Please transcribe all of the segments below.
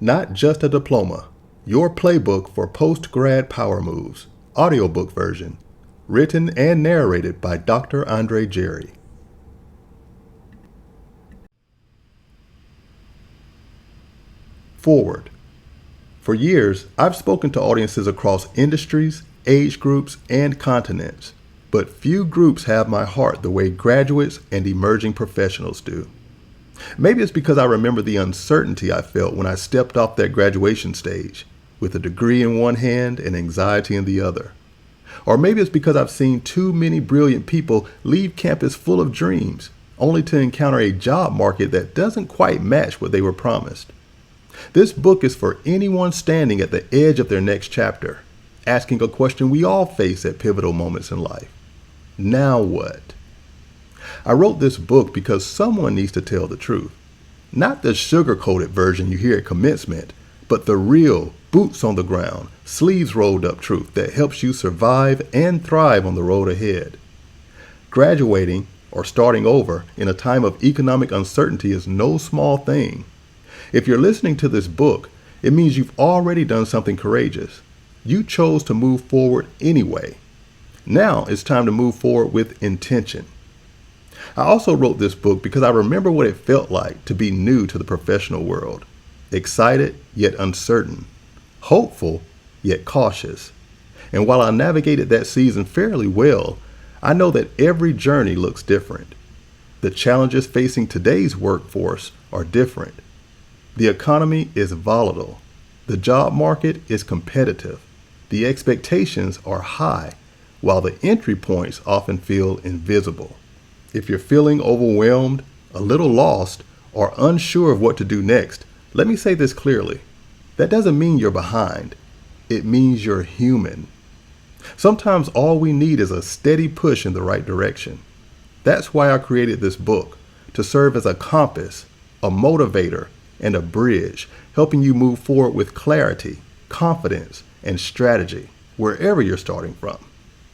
Not Just a Diploma, your playbook for Post-Grad Power Moves, audiobook version, written and narrated by Dr. Andre Jerry. Foreword. For years, I've spoken to audiences across industries, age groups, and continents, but few groups have my heart the way graduates and emerging professionals do. Maybe it's because I remember the uncertainty I felt when I stepped off that graduation stage, with a degree in one hand and anxiety in the other. Or maybe it's because I've seen too many brilliant people leave campus full of dreams, only to encounter a job market that doesn't quite match what they were promised. This book is for anyone standing at the edge of their next chapter, asking a question we all face at pivotal moments in life. Now what? I wrote this book because someone needs to tell the truth. Not the sugar-coated version you hear at commencement, but the real, boots on the ground, sleeves rolled up truth that helps you survive and thrive on the road ahead. Graduating, or starting over, in a time of economic uncertainty is no small thing. If you're listening to this book, it means you've already done something courageous. You chose to move forward anyway. Now it's time to move forward with intention. I also wrote this book because I remember what it felt like to be new to the professional world. Excited, yet uncertain. Hopeful, yet cautious. And while I navigated that season fairly well, I know that every journey looks different. The challenges facing today's workforce are different. The economy is volatile. The job market is competitive. The expectations are high, while the entry points often feel invisible. If you're feeling overwhelmed, a little lost, or unsure of what to do next, let me say this clearly. That doesn't mean you're behind. It means you're human. Sometimes all we need is a steady push in the right direction. That's why I created this book, to serve as a compass, a motivator, and a bridge, helping you move forward with clarity, confidence, and strategy, wherever you're starting from.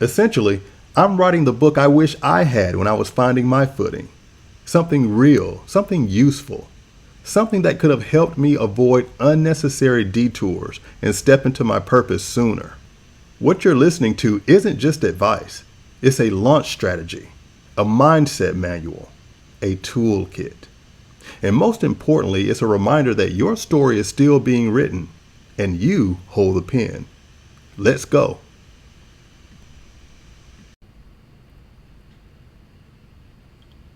Essentially, I'm writing the book I wish I had when I was finding my footing. Something real, something useful, something that could have helped me avoid unnecessary detours and step into my purpose sooner. What you're listening to isn't just advice. It's a launch strategy, a mindset manual, a toolkit. And most importantly, it's a reminder that your story is still being written and you hold the pen. Let's go.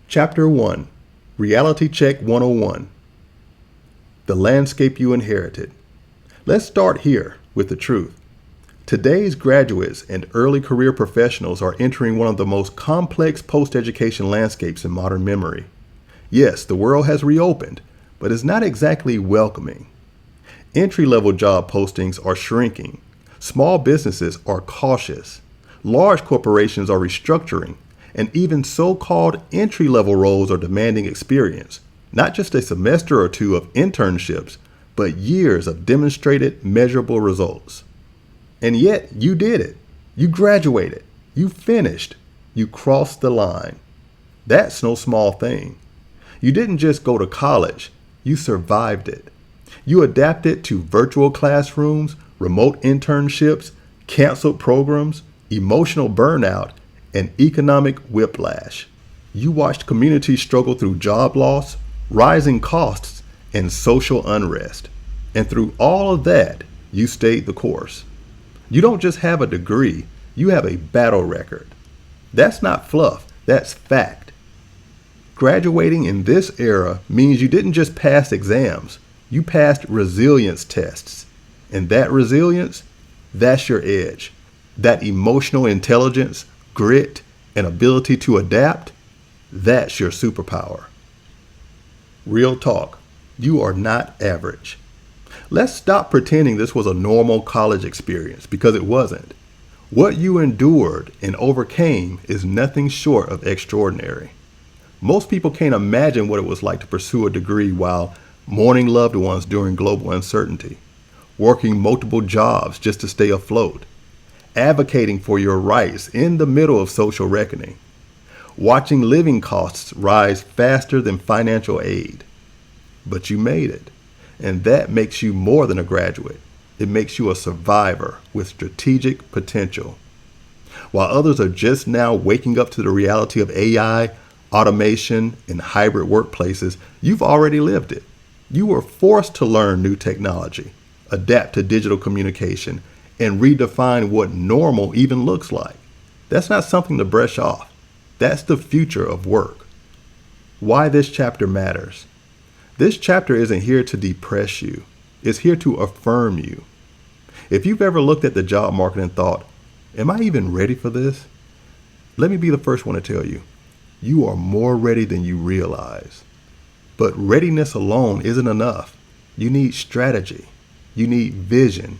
Chapter 1, Reality Check 101. The landscape you inherited. Let's start here with the truth. Today's graduates and early career professionals are entering one of the most complex post-education landscapes in modern memory. Yes, the world has reopened, but it's not exactly welcoming. Entry-level job postings are shrinking. Small businesses are cautious. Large corporations are restructuring. And even so-called entry-level roles are demanding experience, not just a semester or two of internships, but years of demonstrated, measurable results. And yet, you did it. You graduated. You finished. You crossed the line. That's no small thing. You didn't just go to college. You survived it. You adapted to virtual classrooms, remote internships, canceled programs, emotional burnout, and economic whiplash. You watched communities struggle through job loss, rising costs, and social unrest. And through all of that, you stayed the course. You don't just have a degree, you have a battle record. That's not fluff, that's fact. Graduating in this era means you didn't just pass exams, you passed resilience tests. And that resilience, that's your edge. That emotional intelligence, grit, and ability to adapt, that's your superpower. Real talk, you are not average. Let's stop pretending this was a normal college experience, because it wasn't. What you endured and overcame is nothing short of extraordinary. Most people can't imagine what it was like to pursue a degree while mourning loved ones during global uncertainty, working multiple jobs just to stay afloat, advocating for your rights in the middle of social reckoning, watching living costs rise faster than financial aid. But you made it. And that makes you more than a graduate. It makes you a survivor with strategic potential. While others are just now waking up to the reality of AI, automation, and hybrid workplaces, you've already lived it. You were forced to learn new technology, adapt to digital communication, and redefine what normal even looks like. That's not something to brush off. That's the future of work. Why this chapter matters. This chapter isn't here to depress you. It's here to affirm you. If you've ever looked at the job market and thought, am I even ready for this? Let me be the first one to tell you, you are more ready than you realize. But readiness alone isn't enough. You need strategy. You need vision.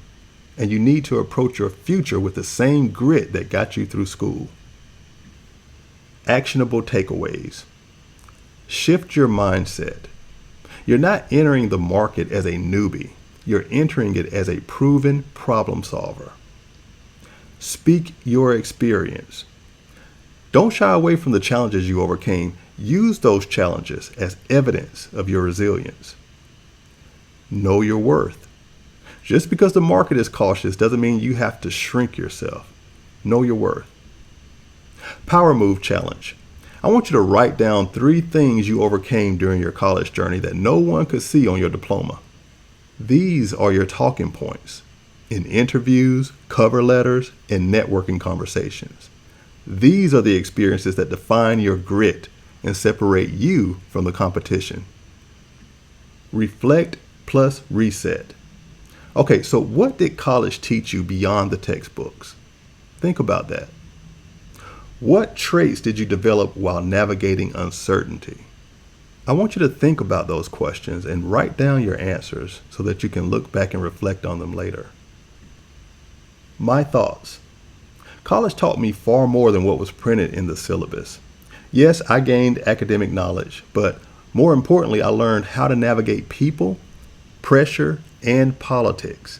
And you need to approach your future with the same grit that got you through school. Actionable takeaways. Shift your mindset. You're not entering the market as a newbie. You're entering it as a proven problem solver. Speak your experience. Don't shy away from the challenges you overcame. Use those challenges as evidence of your resilience. Know your worth. Just because the market is cautious doesn't mean you have to shrink yourself. Know your worth. Power Move Challenge. I want you to write down 3 things you overcame during your college journey that no one could see on your diploma. These are your talking points in interviews, cover letters, and networking conversations. These are the experiences that define your grit and separate you from the competition. Reflect plus reset. Okay, so what did college teach you beyond the textbooks? Think about that. What traits did you develop while navigating uncertainty? I want you to think about those questions and write down your answers so that you can look back and reflect on them later. My thoughts. College taught me far more than what was printed in the syllabus. Yes, I gained academic knowledge, but more importantly, I learned how to navigate people, pressure, and politics.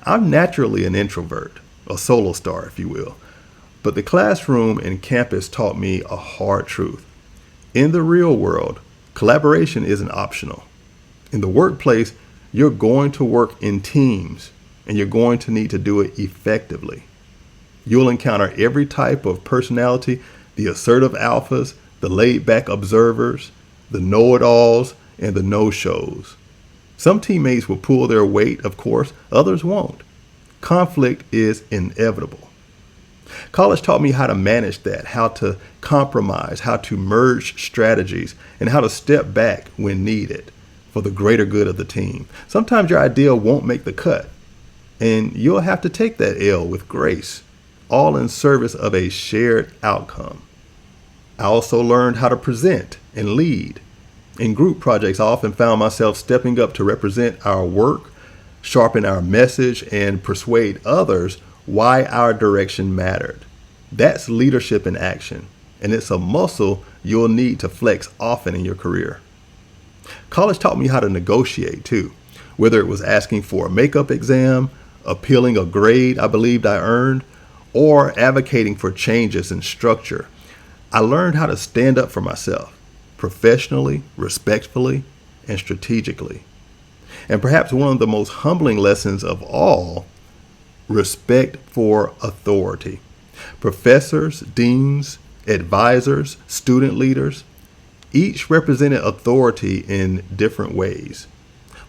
I'm naturally an introvert, a solo star, if you will, but the classroom and campus taught me a hard truth. In the real world, collaboration isn't optional. In the workplace, you're going to work in teams, and you're going to need to do it effectively. You'll encounter every type of personality, the assertive alphas, the laid-back observers, the know-it-alls, and the no-shows. Some teammates will pull their weight, of course, others won't. Conflict is inevitable. College taught me how to manage that, how to compromise, how to merge strategies, and how to step back when needed for the greater good of the team. Sometimes your idea won't make the cut, and you'll have to take that L with grace, all in service of a shared outcome. I also learned how to present and lead. In group projects, I often found myself stepping up to represent our work, sharpen our message, and persuade others why our direction mattered. That's leadership in action, and it's a muscle you'll need to flex often in your career. College taught me how to negotiate too, whether it was asking for a makeup exam, appealing a grade I believed I earned, or advocating for changes in structure. I learned how to stand up for myself, professionally, respectfully, and strategically. And perhaps one of the most humbling lessons of all, respect for authority. Professors, deans, advisors, student leaders, each represented authority in different ways.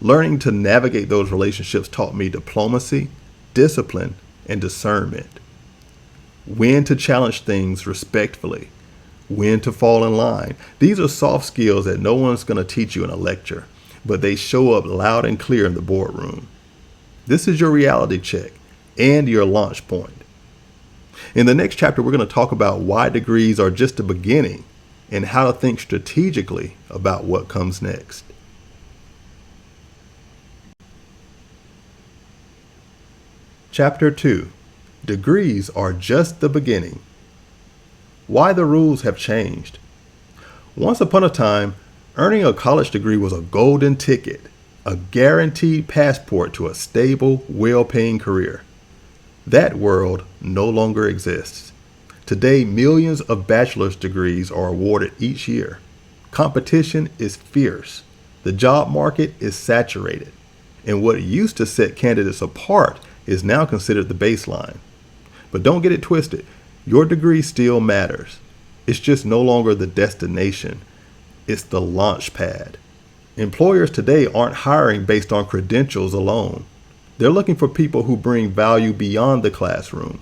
Learning to navigate those relationships taught me diplomacy, discipline, and discernment. When to challenge things respectfully, when to fall in line. These are soft skills that no one's going to teach you in a lecture, but they show up loud and clear in the boardroom. This is your reality check and your launch point. In the next chapter, we're going to talk about why degrees are just the beginning and how to think strategically about what comes next. Chapter 2. Degrees are just the beginning. Why the rules have changed. Once upon a time, earning a college degree was a golden ticket, a guaranteed passport to a stable, well-paying career. That world no longer exists. Today, millions of bachelor's degrees are awarded each year. Competition is fierce. The The job market is saturated, and what used to set candidates apart is now considered the baseline. But don't get it twisted. Your degree still matters. It's just no longer the destination. It's the launch pad. Employers today aren't hiring based on credentials alone. They're looking for people who bring value beyond the classroom.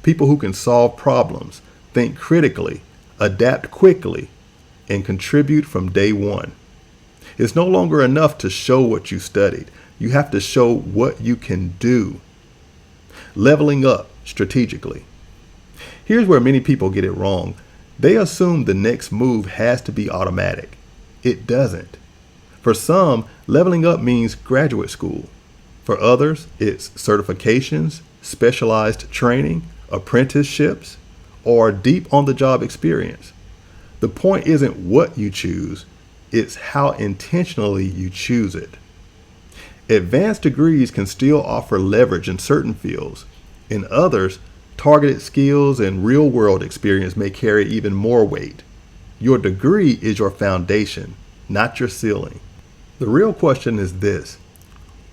People who can solve problems, think critically, adapt quickly, and contribute from day one. It's no longer enough to show what you studied. You have to show what you can do. Leveling up strategically. Here's where many people get it wrong. They assume the next move has to be automatic. It doesn't. For some, leveling up means graduate school. For others, it's certifications, specialized training, apprenticeships, or deep on-the-job experience. The point isn't what you choose, it's how intentionally you choose it. Advanced degrees can still offer leverage in certain fields. In others, targeted skills and real-world experience may carry even more weight. Your degree is your foundation, not your ceiling. The real question is this: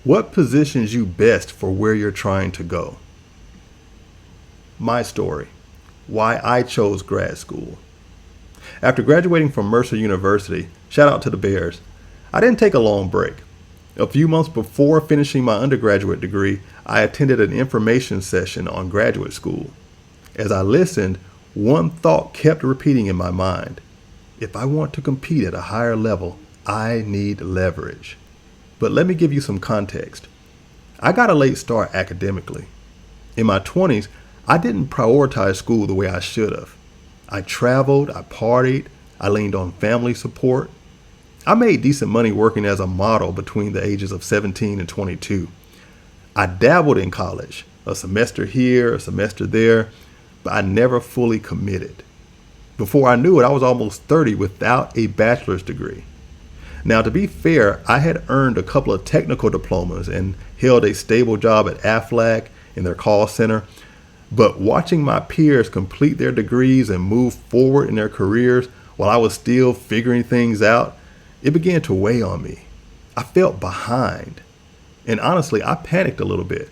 what positions you best for where you're trying to go? My story: why I chose grad school. After graduating from Mercer University, shout out to the Bears, I didn't take a long break. A few months before finishing my undergraduate degree, I attended an information session on graduate school. As I listened, one thought kept repeating in my mind: if I want to compete at a higher level, I need leverage. But let me give you some context. I got a late start academically. In my 20s, I didn't prioritize school the way I should have. I traveled, I partied, I leaned on family support. I made decent money working as a model between the ages of 17 and 22. I dabbled in college, a semester here, a semester there, but I never fully committed. Before I knew it, I was almost 30 without a bachelor's degree. Now, to be fair, I had earned a couple of technical diplomas and held a stable job at Aflac in their call center. But watching my peers complete their degrees and move forward in their careers while I was still figuring things out, it began to weigh on me. I felt behind. And honestly, I panicked a little bit.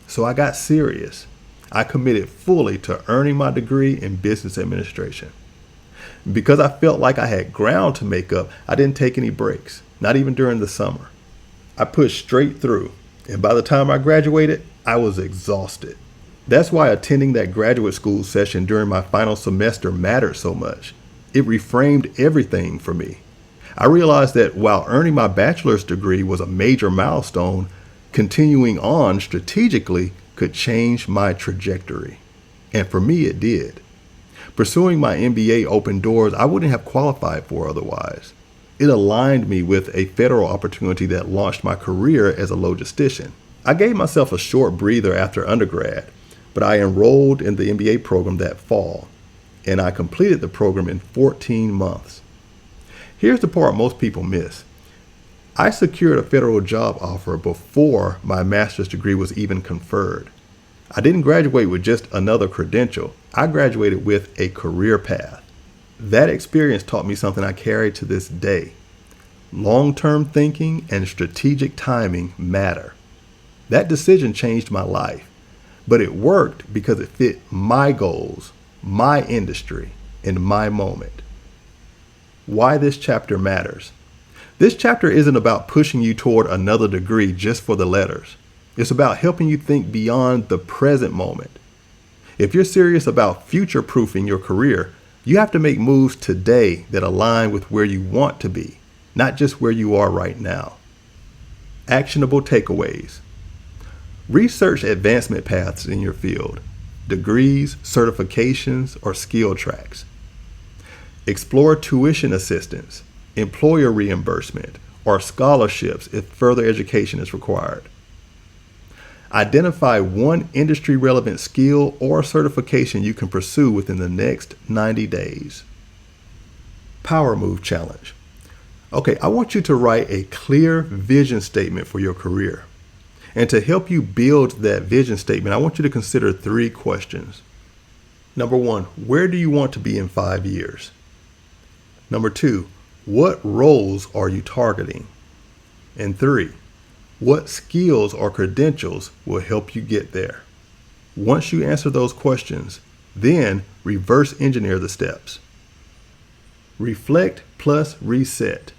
So I got serious. I committed fully to earning my degree in business administration. Because I felt like I had ground to make up, I didn't take any breaks, not even during the summer. I pushed straight through, and by the time I graduated, I was exhausted. That's why attending that graduate school session during my final semester mattered so much. It reframed everything for me. I realized that while earning my bachelor's degree was a major milestone, continuing on strategically could change my trajectory. And for me, it did. Pursuing my MBA opened doors I wouldn't have qualified for otherwise. It aligned me with a federal opportunity that launched my career as a logistician. I gave myself a short breather after undergrad, but I enrolled in the MBA program that fall, and I completed the program in 14 months. Here's the part most people miss. I secured a federal job offer before my master's degree was even conferred. I didn't graduate with just another credential. I graduated with a career path. That experience taught me something I carry to this day. Long-term thinking and strategic timing matter. That decision changed my life, but it worked because it fit my goals, my industry, and my moment. Why this chapter matters. This chapter isn't about pushing you toward another degree just for the letters. It's about helping you think beyond the present moment. If you're serious about future-proofing your career, you have to make moves today that align with where you want to be, not just where you are right now. Actionable takeaways. Research advancement paths in your field, degrees, certifications, or skill tracks. Explore tuition assistance, employer reimbursement, or scholarships if further education is required. Identify one industry-relevant skill or certification you can pursue within the next 90 days. Power Move Challenge. Okay, I want you to write a clear vision statement for your career. And to help you build that vision statement, I want you to consider 3 questions. Number 1, where do you want to be in 5 years? Number 2, what roles are you targeting? And 3, what skills or credentials will help you get there? Once you answer those questions, then reverse engineer the steps. Reflect plus reset.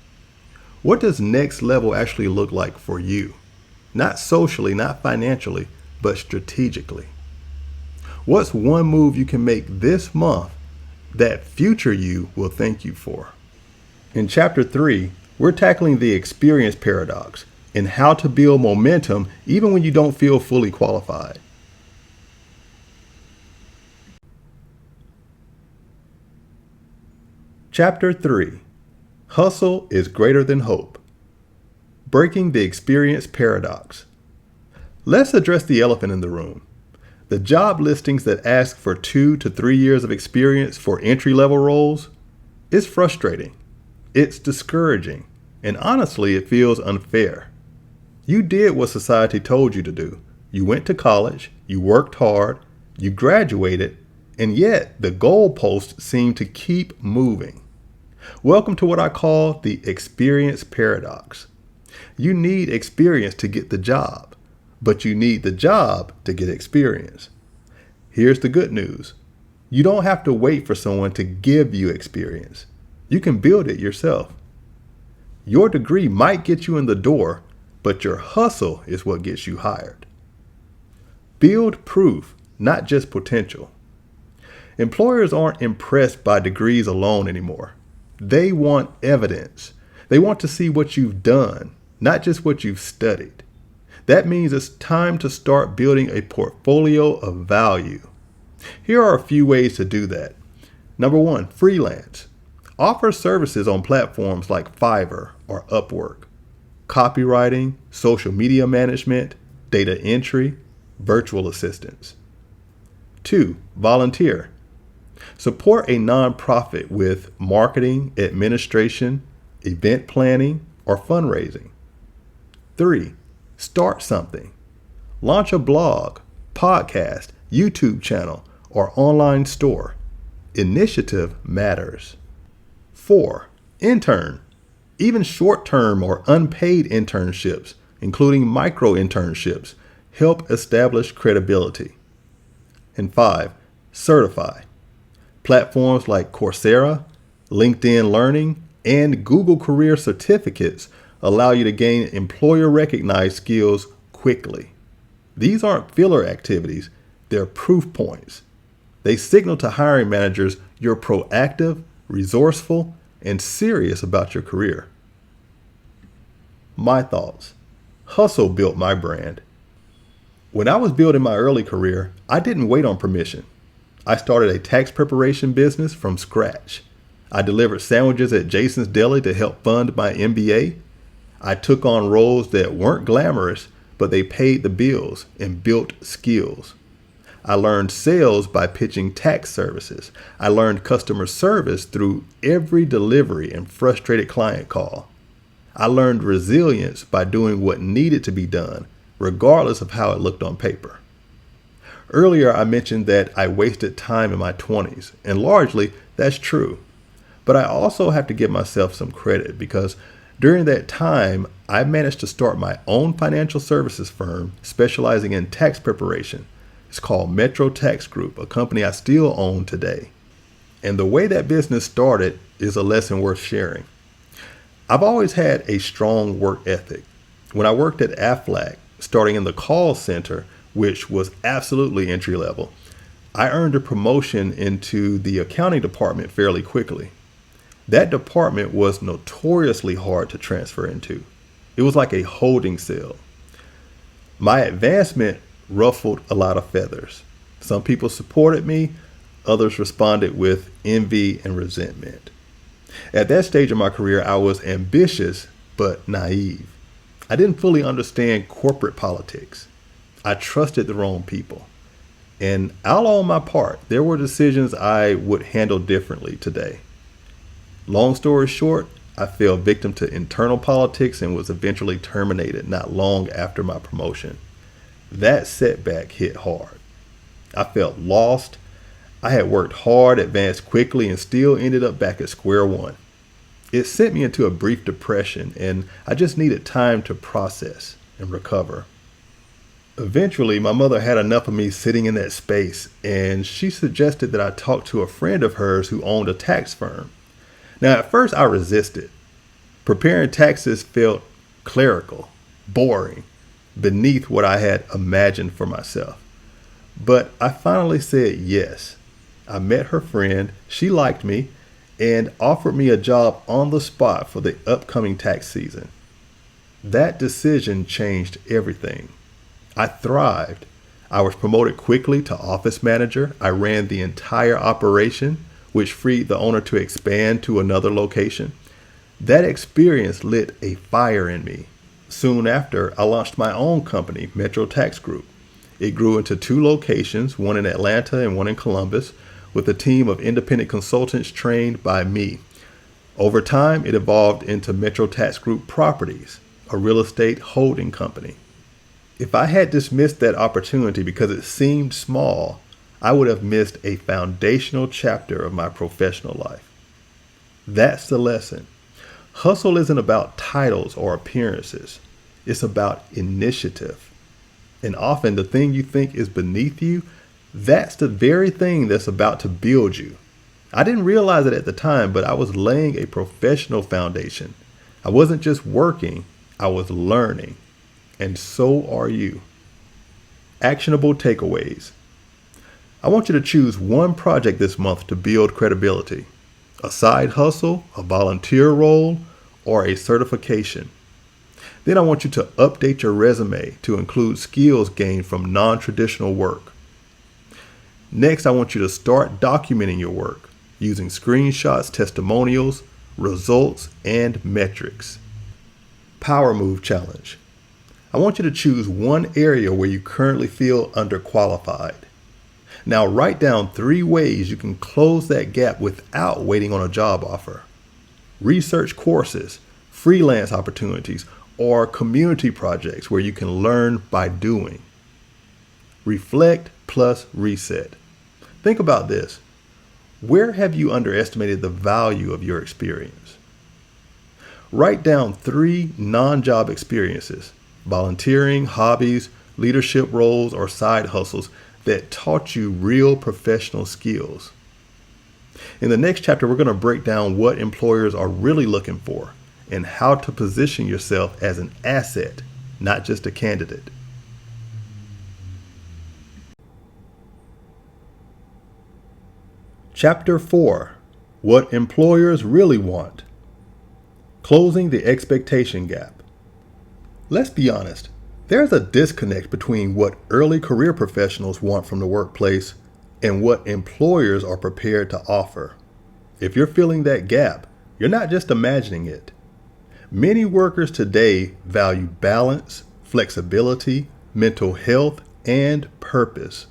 What does next level actually look like for you? Not socially, not financially, but strategically. What's one move you can make this month that future you will thank you for? In Chapter 3, we're tackling the experience paradox and how to build momentum even when you don't feel fully qualified. Chapter 3, Hustle is Greater Than Hope. Breaking the experience paradox. Let's address the elephant in the room. The job listings that ask for 2 to 3 years of experience for entry-level roles is frustrating. It's discouraging. And honestly, it feels unfair. You did what society told you to do. You went to college, you worked hard, you graduated, and yet the goalposts seem to keep moving. Welcome to what I call the experience paradox. You need experience to get the job, but you need the job to get experience. Here's the good news. You don't have to wait for someone to give you experience. You can build it yourself. Your degree might get you in the door, but your hustle is what gets you hired. Build proof, not just potential. Employers aren't impressed by degrees alone anymore. They want evidence. They want to see what you've done, not just what you've studied. That means it's time to start building a portfolio of value. Here are a few ways to do that. Number 1, freelance. Offer services on platforms like Fiverr or Upwork. Copywriting, social media management, data entry, virtual assistants. 2, volunteer. Support a nonprofit with marketing, administration, event planning, or fundraising. 3, start something. Launch a blog, podcast, YouTube channel, or online store. Initiative matters. 4, intern. Even short-term or unpaid internships, including micro-internships, help establish credibility. And 5, certify. Platforms like Coursera, LinkedIn Learning, and Google Career Certificates allow you to gain employer-recognized skills quickly. These aren't filler activities, they're proof points. They signal to hiring managers you're proactive, resourceful, and serious about your career. My thoughts. Hustle built my brand. When I was building my early career, I didn't wait on permission. I started a tax preparation business from scratch. I delivered sandwiches at Jason's Deli to help fund my MBA. I took on roles that weren't glamorous, but they paid the bills and built skills. I learned sales by pitching tax services. I learned customer service through every delivery and frustrated client call. I learned resilience by doing what needed to be done, regardless of how it looked on paper. Earlier, I mentioned that I wasted time in my 20s, and largely that's true. But I also have to give myself some credit because during that time, I managed to start my own financial services firm specializing in tax preparation. It's called Metro Tax Group, a company I still own today. And the way that business started is a lesson worth sharing. I've always had a strong work ethic. When I worked at Aflac, starting in the call center, which was absolutely entry level, I earned a promotion into the accounting department fairly quickly. That department was notoriously hard to transfer into. It was like a holding cell. My advancement ruffled a lot of feathers. Some people supported me, others responded with envy and resentment. At that stage of my career, I was ambitious but naive. I didn't fully understand corporate politics. I trusted the wrong people. And I'll own my part. There were decisions I would handle differently today. Long story short, I fell victim to internal politics and was eventually terminated not long after my promotion. That setback hit hard. I felt lost. I had worked hard, advanced quickly, and still ended up back at square one. It sent me into a brief depression, and I just needed time to process and recover. Eventually, my mother had enough of me sitting in that space, and she suggested that I talk to a friend of hers who owned a tax firm. Now, at first, I resisted. Preparing taxes felt clerical, boring, beneath what I had imagined for myself. But I finally said yes. I met her friend, she liked me, and offered me a job on the spot for the upcoming tax season. That decision changed everything. I thrived. I was promoted quickly to office manager. I ran the entire operation, which freed the owner to expand to another location. That experience lit a fire in me. Soon after, I launched my own company, Metro Tax Group. It grew into 2 locations, one in Atlanta and one in Columbus, with a team of independent consultants trained by me. Over time, it evolved into Metro Tax Group Properties, a real estate holding company. If I had dismissed that opportunity because it seemed small, I would have missed a foundational chapter of my professional life. That's the lesson. Hustle isn't about titles or appearances. It's about initiative. And often the thing you think is beneath you, that's the very thing that's about to build you. I didn't realize it at the time, but I was laying a professional foundation. I wasn't just working, I was learning. And so are you. Actionable takeaways. I want you to choose one project this month to build credibility. A side hustle, a volunteer role, or a certification. Then I want you to update your resume to include skills gained from non-traditional work. Next, I want you to start documenting your work using screenshots, testimonials, results, and metrics. Power Move Challenge. I want you to choose one area where you currently feel underqualified. Now write down 3 ways you can close that gap without waiting on a job offer. Research courses, freelance opportunities, or community projects where you can learn by doing. Reflect plus reset. Think about this. Where have you underestimated the value of your experience? Write down 3 non-job experiences, volunteering, hobbies, leadership roles, or side hustles that taught you real professional skills. In the next chapter, we're going to break down what employers are really looking for and how to position yourself as an asset, not just a candidate. Chapter 4. What employers really want. Closing the expectation gap. Let's be honest. There's a disconnect between what early career professionals want from the workplace and what employers are prepared to offer. If you're feeling that gap, you're not just imagining it. Many workers today value balance, flexibility, mental health, and purpose.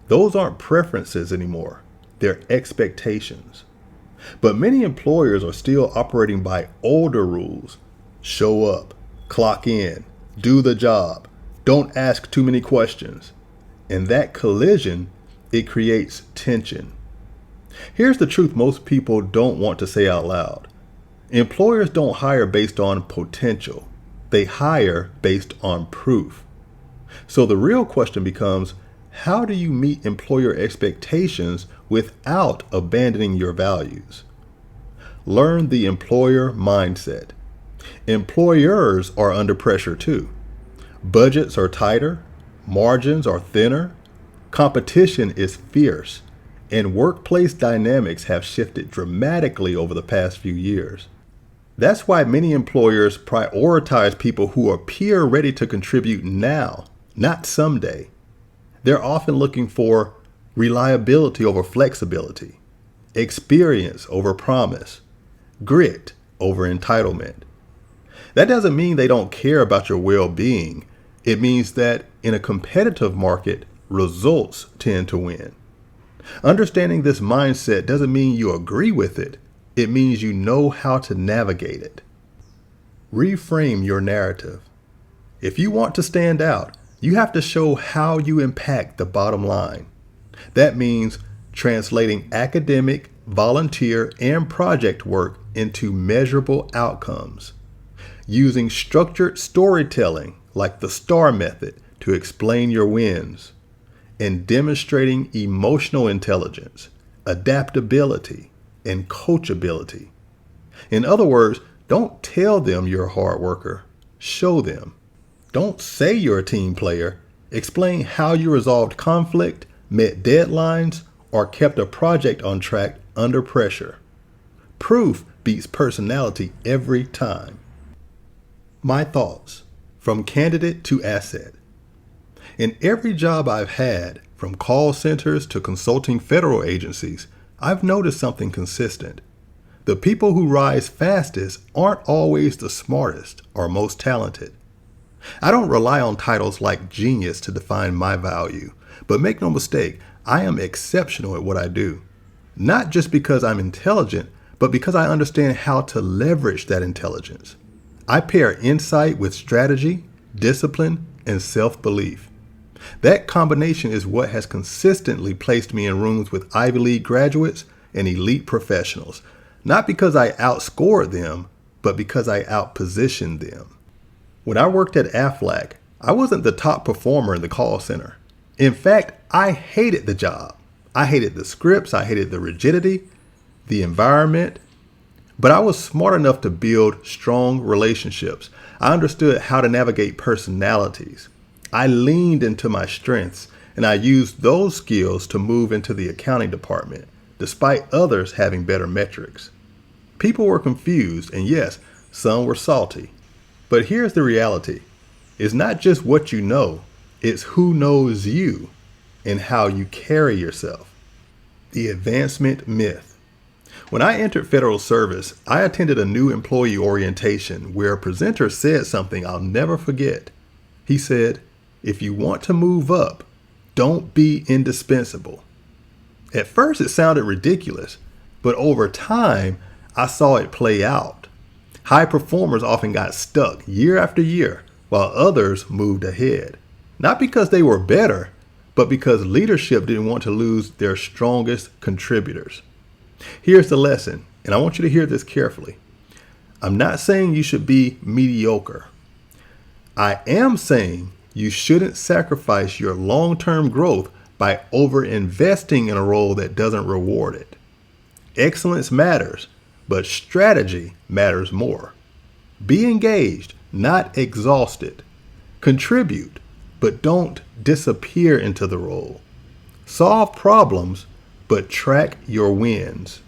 Those aren't preferences anymore. They're expectations. But many employers are still operating by older rules. Show up, clock in, do the job, don't ask too many questions. And that collision, it creates tension. Here's the truth most people don't want to say out loud. Employers don't hire based on potential. They hire based on proof. So the real question becomes, how do you meet employer expectations without abandoning your values? Learn the employer mindset. Employers are under pressure too. Budgets are tighter, margins are thinner, competition is fierce, and workplace dynamics have shifted dramatically over the past few years. That's why many employers prioritize people who appear ready to contribute now, not someday. They're often looking for reliability over flexibility, experience over promise, grit over entitlement. That doesn't mean they don't care about your well-being. It means that in a competitive market, results tend to win. Understanding this mindset doesn't mean you agree with it. It means you know how to navigate it. Reframe your narrative. If you want to stand out, you have to show how you impact the bottom line. That means translating academic, volunteer, and project work into measurable outcomes. Using structured storytelling like the STAR method to explain your wins. And demonstrating emotional intelligence, adaptability, and coachability. In other words, don't tell them you're a hard worker. Show them. Don't say you're a team player. Explain how you resolved conflict, met deadlines, or kept a project on track under pressure. Proof beats personality every time. My thoughts, from candidate to asset. In every job I've had, from call centers to consulting federal agencies, I've noticed something consistent. The people who rise fastest aren't always the smartest or most talented. I don't rely on titles like genius to define my value, but make no mistake, I am exceptional at what I do. Not just because I'm intelligent, but because I understand how to leverage that intelligence. I pair insight with strategy, discipline, and self-belief. That combination is what has consistently placed me in rooms with Ivy League graduates and elite professionals, not because I outscored them, but because I outpositioned them. When I worked at Aflac, I wasn't the top performer in the call center. In fact, I hated the job. I hated the scripts, I hated the rigidity, the environment, but I was smart enough to build strong relationships. I understood how to navigate personalities. I leaned into my strengths, and I used those skills to move into the accounting department, despite others having better metrics. People were confused, and yes, some were salty. But here's the reality. It's not just what you know, it's who knows you and how you carry yourself. The advancement myth. When I entered federal service, I attended a new employee orientation where a presenter said something I'll never forget. He said, "If you want to move up, don't be indispensable." At first it sounded ridiculous, but over time I saw it play out. High performers often got stuck year after year, while others moved ahead. Not because they were better, but because leadership didn't want to lose their strongest contributors. Here's the lesson, and I want you to hear this carefully. I'm not saying you should be mediocre. I am saying you shouldn't sacrifice your long-term growth by over-investing in a role that doesn't reward it. Excellence matters, but strategy matters more. Be engaged, not exhausted. Contribute, but don't disappear into the role. Solve problems, but track your wins.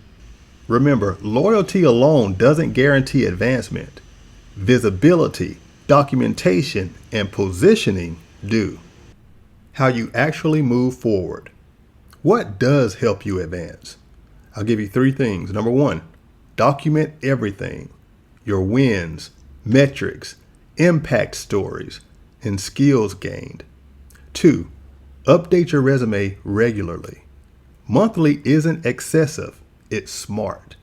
Remember, loyalty alone doesn't guarantee advancement. Visibility, documentation, and positioning do. How you actually move forward. What does help you advance? I'll give you 3 things. Number 1, document everything. Your wins, metrics, impact stories, and skills gained. 2, update your resume regularly. Monthly isn't excessive, it's smart.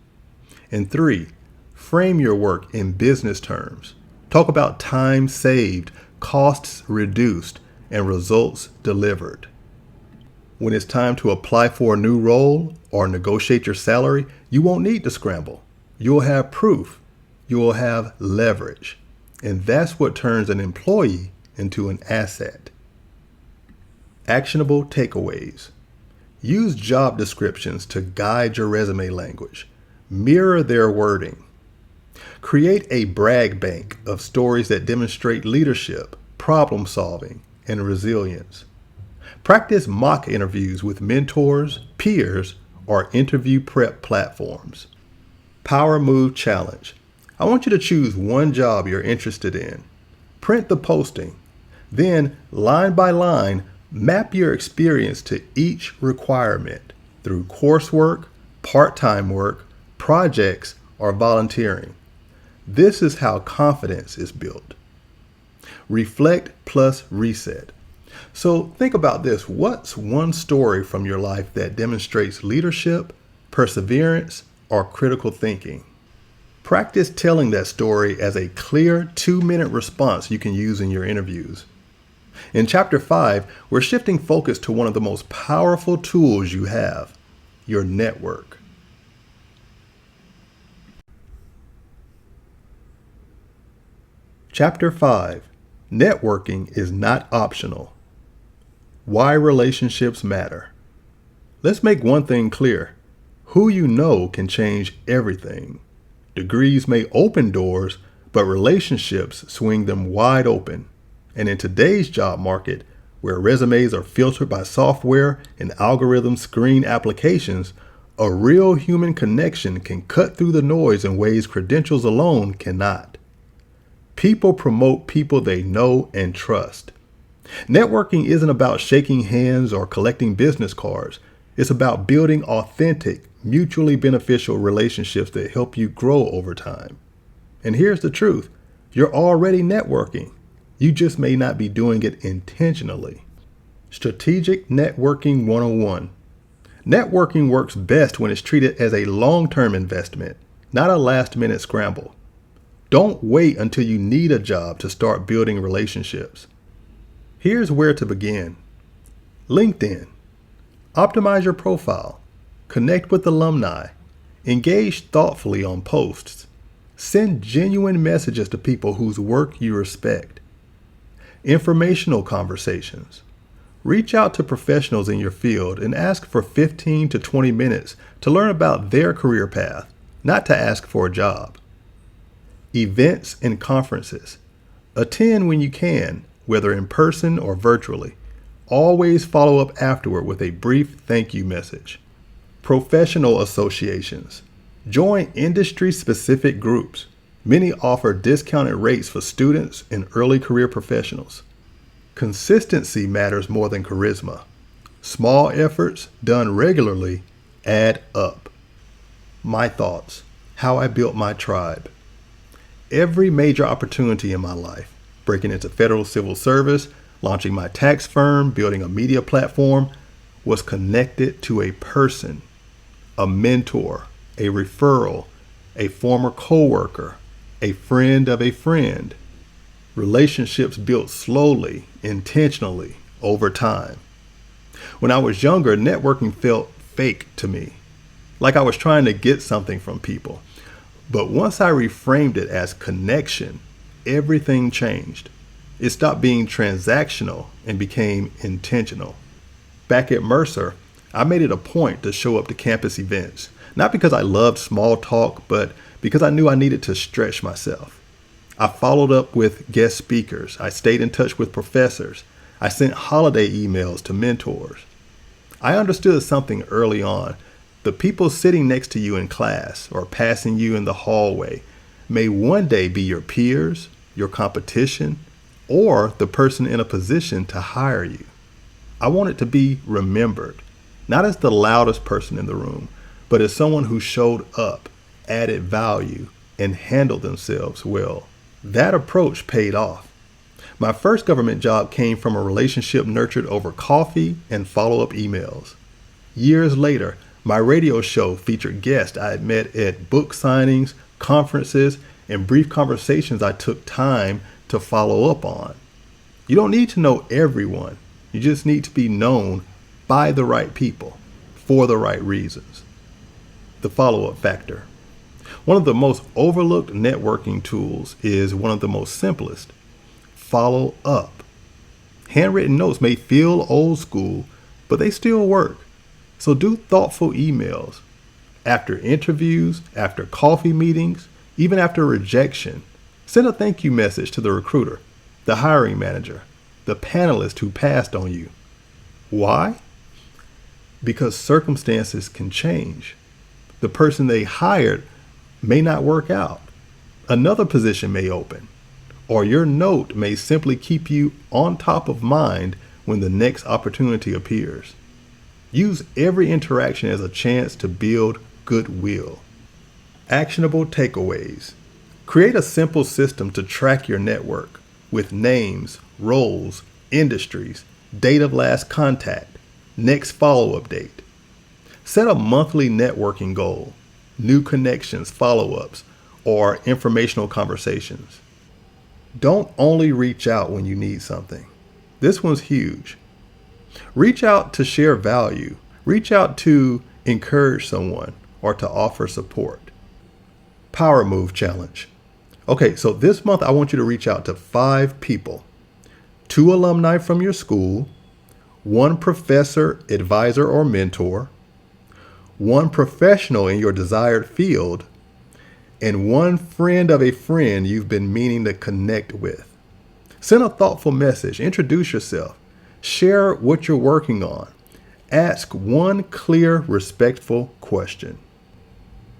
And 3, frame your work in business terms. Talk about time saved, costs reduced, and results delivered. When it's time to apply for a new role or negotiate your salary, you won't need to scramble. You'll have proof. You'll have leverage. And that's what turns an employee into an asset. Actionable takeaways. Use job descriptions to guide your resume language. Mirror their wording. Create a brag bank of stories that demonstrate leadership, problem solving, and resilience. Practice mock interviews with mentors, peers, or interview prep platforms. Power Move Challenge. I want you to choose one job you're interested in. Print the posting. Then, line by line, map your experience to each requirement through coursework, part-time work, projects, or volunteering. This is how confidence is built. Reflect plus reset. So think about this. What's one story from your life that demonstrates leadership, perseverance, or critical thinking? Practice telling that story as a clear 2-minute response you can use in your interviews. In Chapter 5, we're shifting focus to one of the most powerful tools you have, your network. Chapter 5. Networking is not optional. Why relationships matter. Let's make one thing clear. Who you know can change everything. Degrees may open doors, but relationships swing them wide open. And in today's job market, where resumes are filtered by software and algorithm screen applications, a real human connection can cut through the noise in ways credentials alone cannot. People promote people they know and trust. Networking isn't about shaking hands or collecting business cards. It's about building authentic, mutually beneficial relationships that help you grow over time. And here's the truth. You're already networking. You just may not be doing it intentionally. Strategic Networking 101. Networking works best when it's treated as a long-term investment, not a last-minute scramble. Don't wait until you need a job to start building relationships. Here's where to begin. LinkedIn. Optimize your profile. Connect with alumni. Engage thoughtfully on posts. Send genuine messages to people whose work you respect. Informational conversations. Reach out to professionals in your field and ask for 15 to 20 minutes to learn about their career path, not to ask for a job. Events and conferences. Attend when you can, whether in person or virtually. Always follow up afterward with a brief thank you message. Professional associations. Join industry-specific groups. Many offer discounted rates for students and early career professionals. Consistency matters more than charisma. Small efforts done regularly add up. My thoughts. How I built my tribe. Every major opportunity in my life, breaking into federal civil service, launching my tax firm, building a media platform, was connected to a person, a mentor, a referral, a former coworker, a friend of a friend. Relationships built slowly, intentionally, over time. When I was younger, networking felt fake to me, like I was trying to get something from people. But once I reframed it as connection, everything changed. It stopped being transactional and became intentional. Back at Mercer, I made it a point to show up to campus events, not because I loved small talk, but because I knew I needed to stretch myself. I followed up with guest speakers. I stayed in touch with professors. I sent holiday emails to mentors. I understood something early on. The people sitting next to you in class or passing you in the hallway may one day be your peers, your competition, or the person in a position to hire you. I wanted to be remembered, not as the loudest person in the room, but as someone who showed up, added value, and handled themselves well. That approach paid off. My first government job came from a relationship nurtured over coffee and follow-up emails. Years later, my radio show featured guests I had met at book signings, conferences, and brief conversations I took time to follow up on. You don't need to know everyone. You just need to be known by the right people for the right reasons. The follow-up factor. One of the most overlooked networking tools is one of the most simplest. Follow up. Handwritten notes may feel old school, but they still work. So do thoughtful emails. After interviews, after coffee meetings, even after rejection, send a thank you message to the recruiter, the hiring manager, the panelist who passed on you. Why? Because circumstances can change. The person they hired may not work out. Another position may open, or your note may simply keep you on top of mind when the next opportunity appears. Use every interaction as a chance to build goodwill. Actionable takeaways. Create a simple system to track your network with names, roles, industries, date of last contact, next follow-up date. Set a monthly networking goal, new connections, follow-ups, or informational conversations. Don't only reach out when you need something. This one's huge. Reach out to share value. Reach out to encourage someone or to offer support. Power Move Challenge. Okay, so this month I want you to reach out to 5 people: 2 alumni from your school, 1 professor, advisor, or mentor, 1 professional in your desired field, and 1 friend of a friend you've been meaning to connect with. Send a thoughtful message, introduce yourself, share what you're working on, ask 1 clear, respectful question.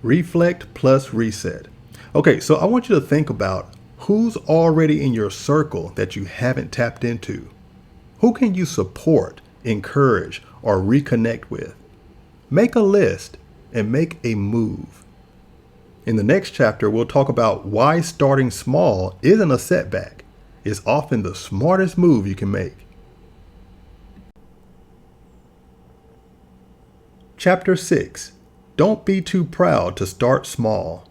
Reflect plus reset. Okay, so I want you to think about who's already in your circle that you haven't tapped into. Who can you support, encourage, or reconnect with? Make a list and make a move. In the next chapter, we'll talk about why starting small isn't a setback. It's often the smartest move you can make. Chapter 6. Don't be too proud to start small.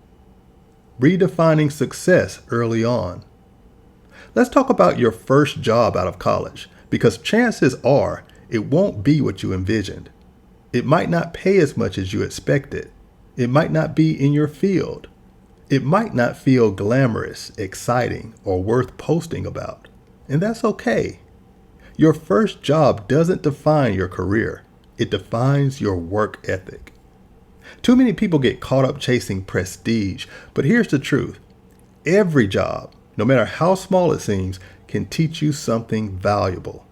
Redefining success early on. Let's talk about your first job out of college, because chances are it won't be what you envisioned. It might not pay as much as you expected. It might not be in your field. It might not feel glamorous, exciting, or worth posting about. And that's okay. Your first job doesn't define your career. It defines your work ethic. Too many people get caught up chasing prestige, but here's the truth. Every job, no matter how small it seems, can teach you something valuable.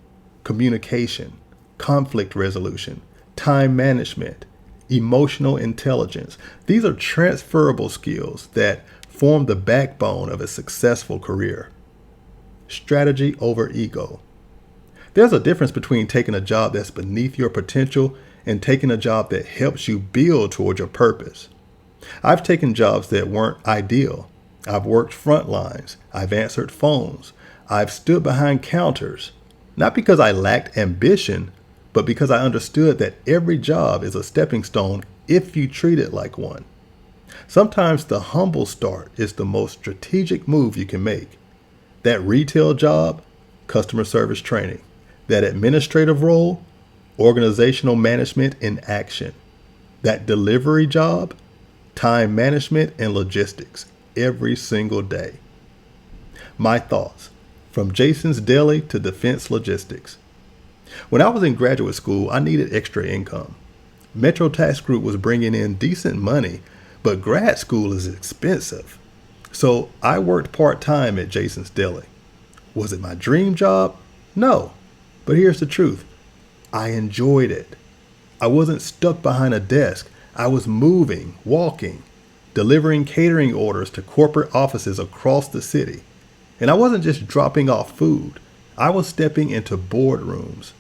Communication, conflict resolution, time management, emotional intelligence. These are transferable skills that form the backbone of a successful career. Strategy over ego. There's a difference between taking a job that's beneath your potential and taking a job that helps you build toward your purpose. I've taken jobs that weren't ideal. I've worked front lines. I've answered phones. I've stood behind counters, not because I lacked ambition, but because I understood that every job is a stepping stone if you treat it like one. Sometimes the humble start is the most strategic move you can make. That retail job, customer service training. That administrative role, organizational management in action. That delivery job, time management and logistics every single day. My thoughts, from Jason's Deli to Defense Logistics. When I was in graduate school, I needed extra income. Metro Tax Group was bringing in decent money, but grad school is expensive. So I worked part-time at Jason's Deli. Was it my dream job? No. But here's the truth. I enjoyed it. I wasn't stuck behind a desk. I was moving, walking, delivering catering orders to corporate offices across the city. And I wasn't just dropping off food. I was stepping into boardrooms,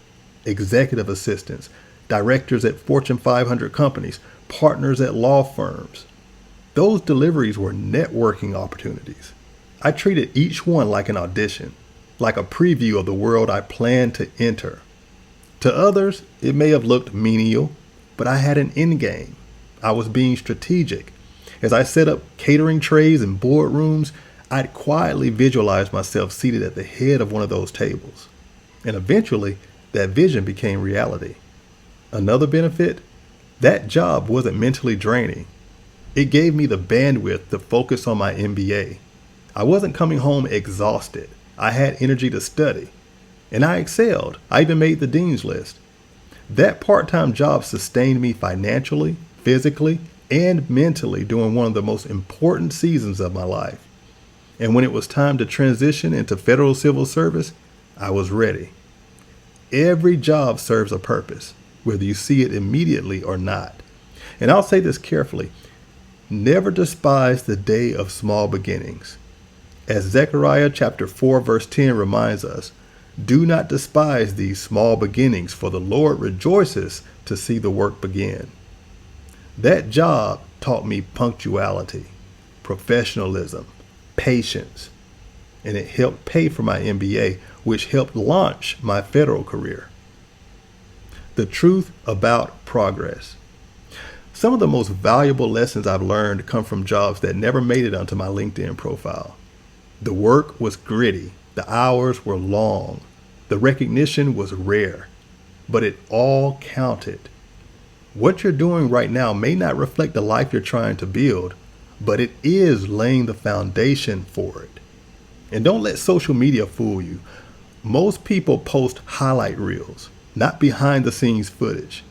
executive assistants, directors at Fortune 500 companies, partners at law firms. Those deliveries were networking opportunities. I treated each one like an audition, like a preview of the world I planned to enter. To others, it may have looked menial, but I had an end game. I was being strategic. As I set up catering trays in boardrooms, I'd quietly visualize myself seated at the head of one of those tables. And eventually, that vision became reality. Another benefit? That job wasn't mentally draining. It gave me the bandwidth to focus on my MBA. I wasn't coming home exhausted. I had energy to study. And I excelled. I even made the dean's list. That part-time job sustained me financially, physically, and mentally during one of the most important seasons of my life. And when it was time to transition into federal civil service, I was ready. Every job serves a purpose, whether you see it immediately or not. And I'll say this carefully. Never despise the day of small beginnings. As Zechariah chapter 4 verse 10 reminds us, do not despise these small beginnings, for the Lord rejoices to see the work begin. That job taught me punctuality, professionalism, patience, and it helped pay for my MBA, which helped launch my federal career. The truth about progress. Some of the most valuable lessons I've learned come from jobs that never made it onto my LinkedIn profile. The work was gritty. The hours were long. The recognition was rare. But it all counted. What you're doing right now may not reflect the life you're trying to build, but it is laying the foundation for it. And don't let social media fool you. Most people post highlight reels, not behind the scenes footage.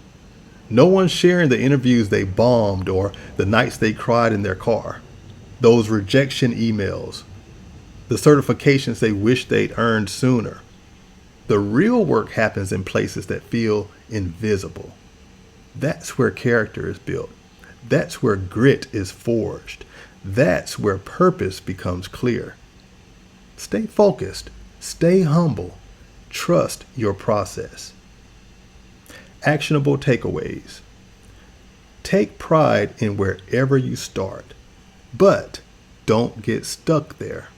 No one's sharing the interviews they bombed or the nights they cried in their car, those rejection emails, the certifications they wish they'd earned sooner. The real work happens in places that feel invisible. That's where character is built. That's where grit is forged. That's where purpose becomes clear. Stay focused. Stay humble. Trust your process. Actionable takeaways. Take pride in wherever you start, but don't get stuck there.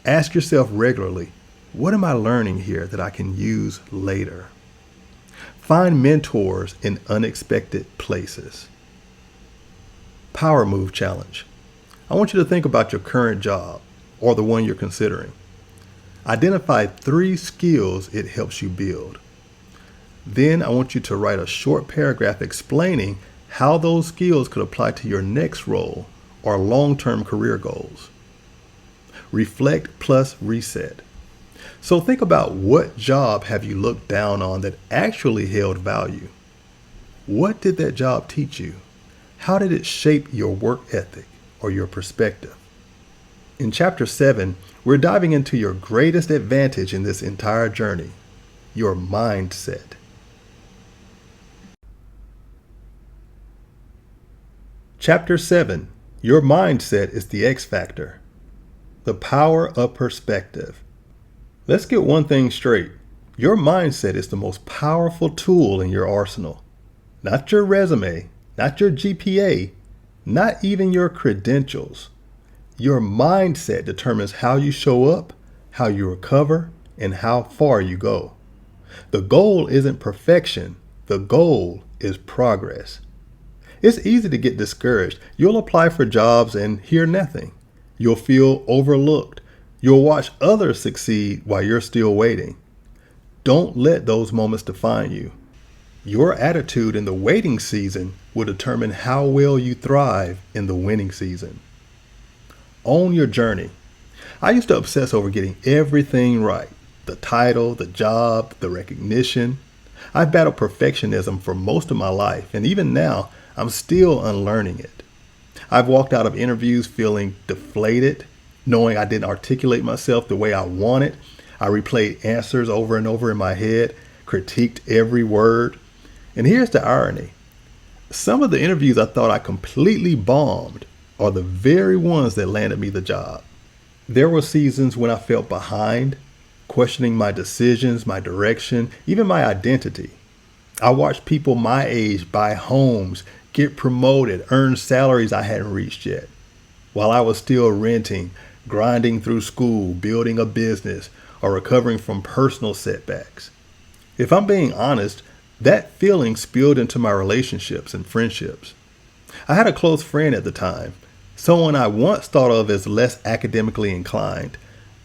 Ask yourself regularly, what am I learning here that I can use later? Find mentors in unexpected places. Power Move Challenge. I want you to think about your current job or the one you're considering. Identify 3 skills it helps you build. Then I want you to write a short paragraph explaining how those skills could apply to your next role or long-term career goals. Reflect plus reset. So think about, what job have you looked down on that actually held value? What did that job teach you? How did it shape your work ethic or your perspective? In Chapter 7, we're diving into your greatest advantage in this entire journey, your mindset. Chapter 7, Your Mindset is the X Factor. The Power of Perspective. Let's get one thing straight. Your mindset is the most powerful tool in your arsenal. Not your resume, not your GPA, not even your credentials. Your mindset determines how you show up, how you recover, and how far you go. The goal isn't perfection. The goal is progress. It's easy to get discouraged. You'll apply for jobs and hear nothing. You'll feel overlooked. You'll watch others succeed while you're still waiting. Don't let those moments define you. Your attitude in the waiting season will determine how well you thrive in the winning season. Own your journey. I used to obsess over getting everything right. The title, the job, the recognition. I've battled perfectionism for most of my life, and even now, I'm still unlearning it. I've walked out of interviews feeling deflated, knowing I didn't articulate myself the way I wanted. I replayed answers over and over in my head, critiqued every word. And here's the irony. Some of the interviews I thought I completely bombed are the very ones that landed me the job. There were seasons when I felt behind, questioning my decisions, my direction, even my identity. I watched people my age buy homes, get promoted, earn salaries I hadn't reached yet, while I was still renting, grinding through school, building a business, or recovering from personal setbacks. If I'm being honest, that feeling spilled into my relationships and friendships. I had a close friend at the time, someone I once thought of as less academically inclined,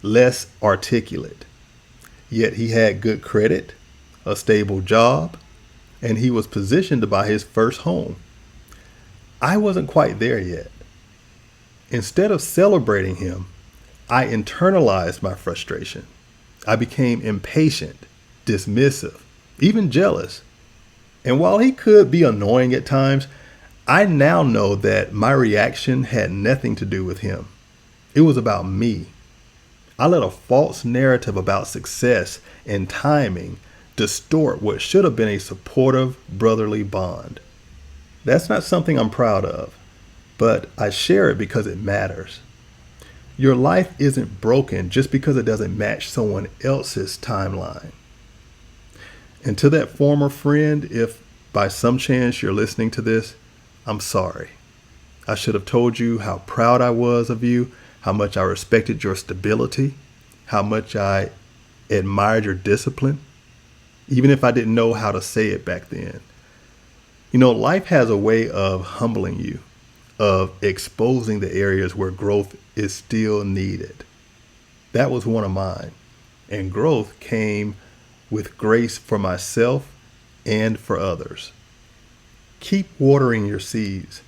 less articulate. Yet he had good credit, a stable job, and he was positioned to buy his first home. I wasn't quite there yet. Instead of celebrating him, I internalized my frustration. I became impatient, dismissive, even jealous. And while he could be annoying at times, I now know that my reaction had nothing to do with him. It was about me. I let a false narrative about success and timing distort what should have been a supportive, brotherly bond. That's not something I'm proud of, but I share it because it matters. Your life isn't broken just because it doesn't match someone else's timeline. And to that former friend, if by some chance you're listening to this, I'm sorry. I should have told you how proud I was of you, how much I respected your stability, how much I admired your discipline, even if I didn't know how to say it back then. You know, life has a way of humbling you, of exposing the areas where growth is still needed. That was one of mine. And growth came with grace for myself and for others. Keep watering your seeds.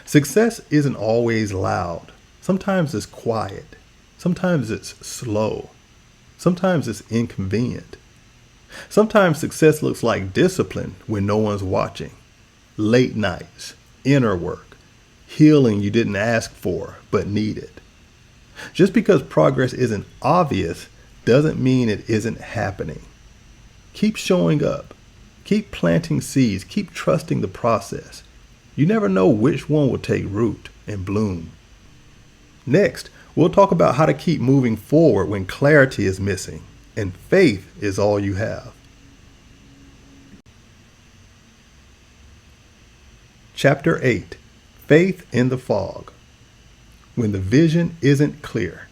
Success isn't always loud. Sometimes it's quiet. Sometimes it's slow. Sometimes it's inconvenient. Sometimes success looks like discipline when no one's watching. Late nights, inner work, healing you didn't ask for but needed. Just because progress isn't obvious doesn't mean it isn't happening. Keep showing up. Keep planting seeds. Keep trusting the process. You never know which one will take root and bloom. Next, we'll talk about how to keep moving forward when clarity is missing and faith is all you have. Chapter 8. Faith in the Fog. When the vision isn't clear.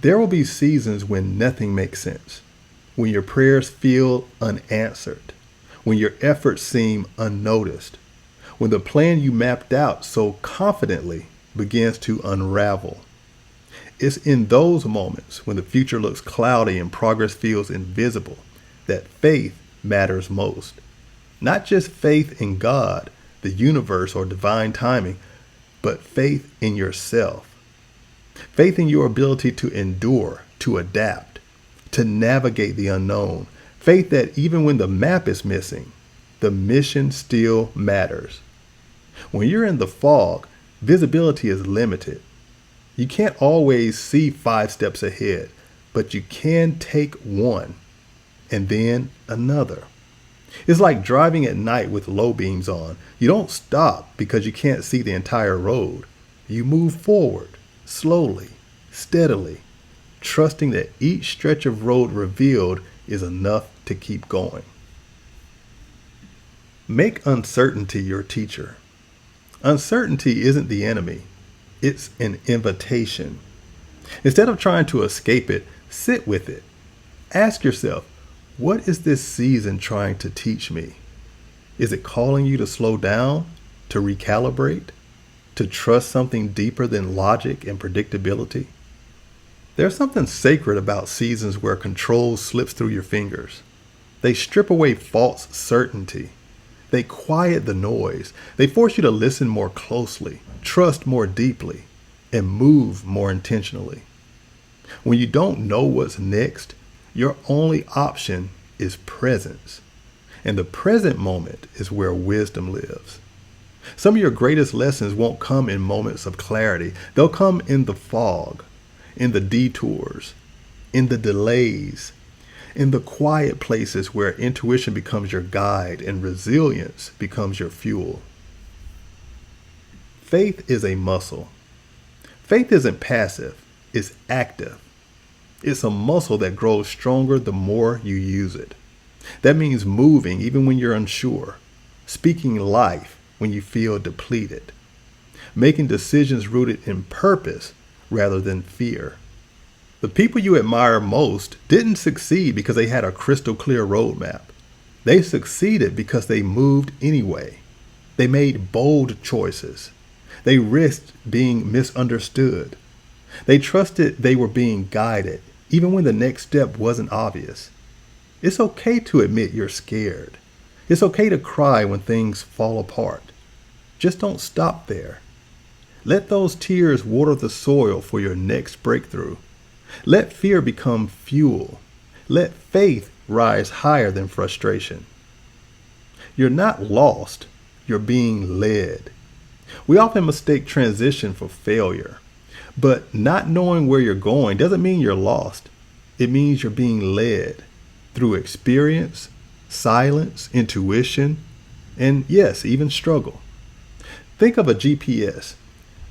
There will be seasons when nothing makes sense, when your prayers feel unanswered, when your efforts seem unnoticed, when the plan you mapped out so confidently begins to unravel. It's in those moments when the future looks cloudy and progress feels invisible that faith matters most. Not just faith in God, the universe, or divine timing, but faith in yourself. Faith in your ability to endure, to adapt, to navigate the unknown. Faith that even when the map is missing, the mission still matters. When you're in the fog, visibility is limited. You can't always see 5 steps ahead, but you can take one and then another. It's like driving at night with low beams on. You don't stop because you can't see the entire road. You move forward, slowly, steadily, trusting that each stretch of road revealed is enough to keep going. Make uncertainty your teacher. Uncertainty isn't the enemy. It's an invitation. Instead of trying to escape it, sit with it. Ask yourself, what is this season trying to teach me? Is it calling you to slow down, to recalibrate, to trust something deeper than logic and predictability? There's something sacred about seasons where control slips through your fingers. They strip away false certainty. They quiet the noise. They force you to listen more closely, trust more deeply, and move more intentionally. When you don't know what's next, your only option is presence. And the present moment is where wisdom lives. Some of your greatest lessons won't come in moments of clarity. They'll come in the fog, in the detours, in the delays, in the quiet places where intuition becomes your guide and resilience becomes your fuel. Faith is a muscle. Faith isn't passive, it's active. It's a muscle that grows stronger the more you use it. That means moving even when you're unsure, speaking life when you feel depleted, making decisions rooted in purpose rather than fear. The people you admire most didn't succeed because they had a crystal clear roadmap. They succeeded because they moved anyway. They made bold choices. They risked being misunderstood. They trusted they were being guided, even when the next step wasn't obvious. It's okay to admit you're scared. It's okay to cry when things fall apart. Just don't stop there. Let those tears water the soil for your next breakthrough. Let fear become fuel. Let faith rise higher than frustration. You're not lost. You're being led. We often mistake transition for failure. But not knowing where you're going doesn't mean you're lost. It means you're being led through experience, silence, intuition, and yes, even struggle. Think of a GPS.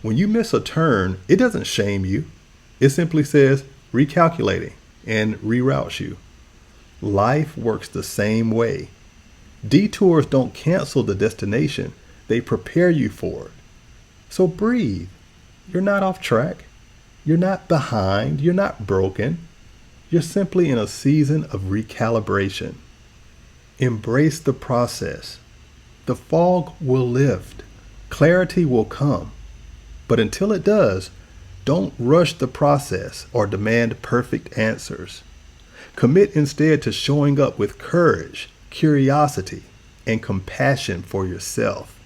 When you miss a turn, it doesn't shame you. It simply says recalculating and reroutes you. Life works the same way. Detours don't cancel the destination. They prepare you for it. So breathe. You're not off track. You're not behind. You're not broken. You're simply in a season of recalibration. Embrace the process. The fog will lift. Clarity will come. But until it does, don't rush the process or demand perfect answers. Commit instead to showing up with courage, curiosity, and compassion for yourself.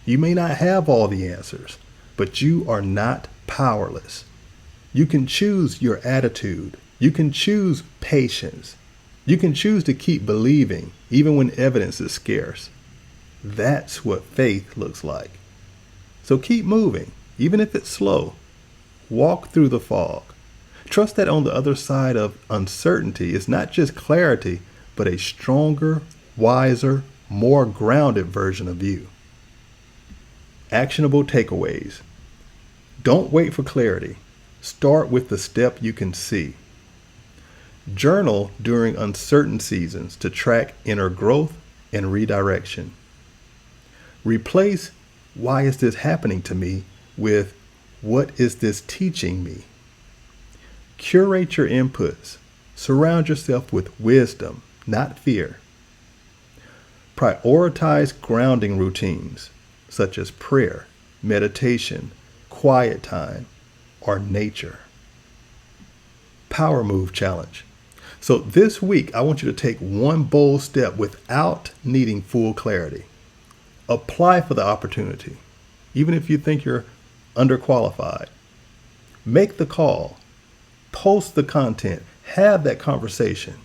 You may not have all the answers, but you are not powerless. You can choose your attitude. You can choose patience. You can choose to keep believing even when evidence is scarce. That's what faith looks like. So keep moving, even if it's slow. Walk through the fog. Trust that on the other side of uncertainty is not just clarity, but a stronger, wiser, more grounded version of you. Actionable takeaways. Don't wait for clarity. Start with the step you can see. Journal during uncertain seasons to track inner growth and redirection. Replace "why is this happening to me" with "what is this teaching me?" Curate your inputs. Surround yourself with wisdom, not fear. Prioritize grounding routines such as prayer, meditation, quiet time, or nature. Power Move Challenge. So this week, I want you to take one bold step without needing full clarity. Apply for the opportunity, even if you think you're underqualified. Make the call. Post the content. Have that conversation.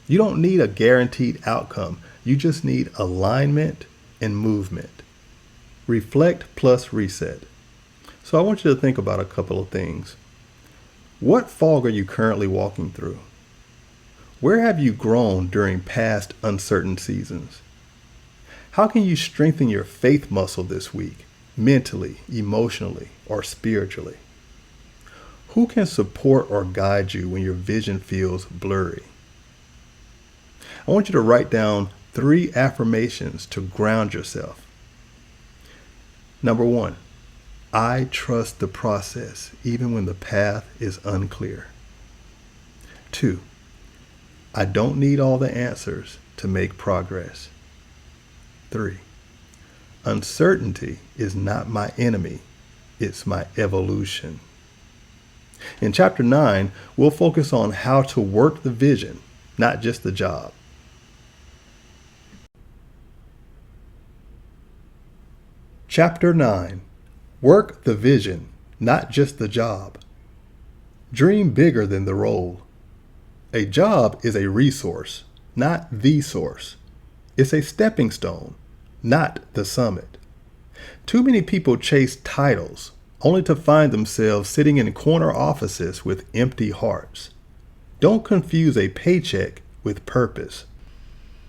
You don't need a guaranteed outcome. You just need alignment and movement. Reflect plus reset. So I want you to think about a couple of things. What fog are you currently walking through? Where have you grown during past uncertain seasons? How can you strengthen your faith muscle this week, mentally, emotionally, or spiritually? Who can support or guide you when your vision feels blurry? I want you to write down 3 affirmations to ground yourself. Number 1, I trust the process even when the path is unclear. 2, I don't need all the answers to make progress. 3, uncertainty is not my enemy, it's my evolution. In Chapter 9, we'll focus on how to work the vision, not just the job. Chapter 9. Work the vision, not just the job. Dream bigger than the role. A job is a resource, not the source. It's a stepping stone, not the summit. Too many people chase titles, only to find themselves sitting in corner offices with empty hearts. Don't confuse a paycheck with purpose.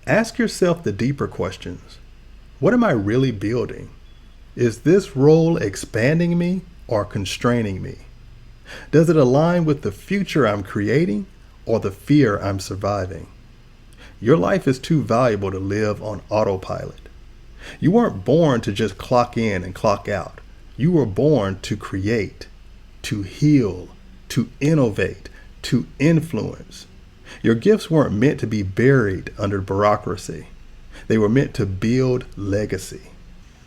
Ask yourself the deeper questions. What am I really building? Is this role expanding me or constraining me? Does it align with the future I'm creating or the fear I'm surviving? Your life is too valuable to live on autopilot. You weren't born to just clock in and clock out. You were born to create, to heal, to innovate, to influence. Your gifts weren't meant to be buried under bureaucracy. They were meant to build legacy.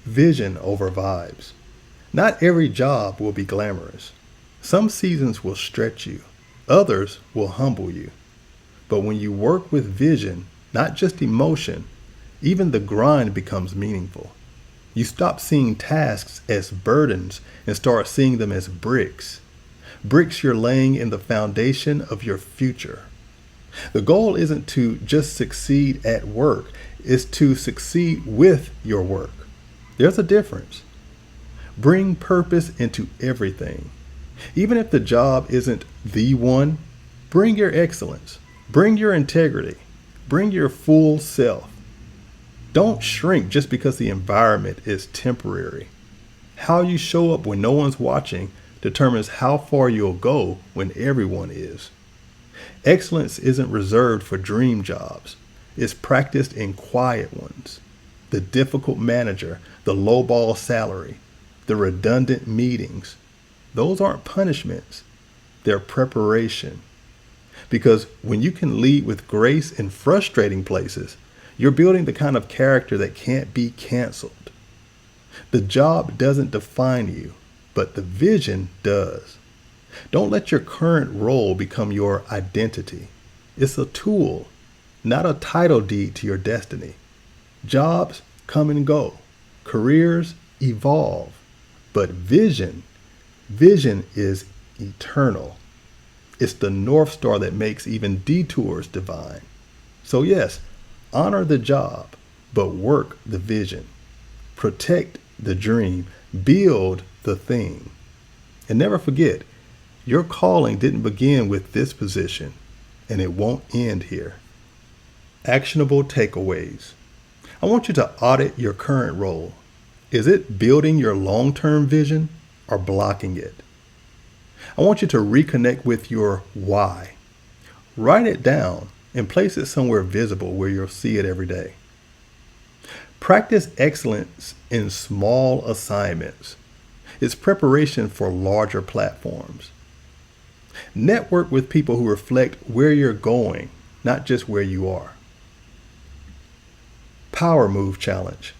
Vision over vibes. Not every job will be glamorous. Some seasons will stretch you. Others will humble you. But when you work with vision, not just emotion, even the grind becomes meaningful. You stop seeing tasks as burdens and start seeing them as bricks. Bricks you're laying in the foundation of your future. The goal isn't to just succeed at work, it's to succeed with your work. There's a difference. Bring purpose into everything. Even if the job isn't the one, bring your excellence, bring your integrity, bring your full self. Don't shrink just because the environment is temporary. How you show up when no one's watching determines how far you'll go when everyone is. Excellence isn't reserved for dream jobs. It's practiced in quiet ones. The difficult manager, the lowball salary, the redundant meetings. Those aren't punishments. They're preparation. Because when you can lead with grace in frustrating places, you're building the kind of character that can't be canceled. The job doesn't define you, but the vision does. Don't let your current role become your identity. It's a tool, not a title deed to your destiny. Jobs come and go. Careers evolve. But vision is eternal. It's the North Star that makes even detours divine. So yes, honor the job, but work the vision. Protect the dream. Build the thing. And never forget, your calling didn't begin with this position, and it won't end here. Actionable takeaways. I want you to audit your current role. Is it building your long-term vision or blocking it? I want you to reconnect with your why. Write it down and place it somewhere visible where you'll see it every day. Practice excellence in small assignments. It's preparation for larger platforms. Network with people who reflect where you're going, not just where you are. Power Move Challenge.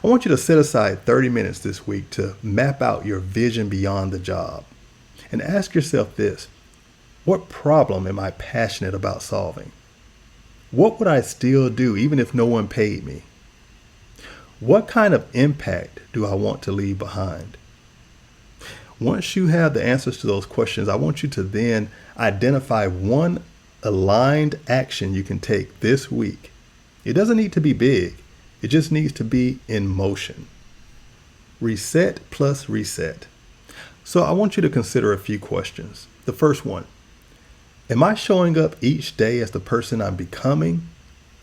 I want you to set aside 30 minutes this week to map out your vision beyond the job. And ask yourself this: what problem am I passionate about solving? What would I still do even if no one paid me? What kind of impact do I want to leave behind? Once you have the answers to those questions, I want you to then identify one aligned action you can take this week. It doesn't need to be big. It just needs to be in motion. Reset plus reset. So I want you to consider a few questions. The first one: am I showing up each day as the person I'm becoming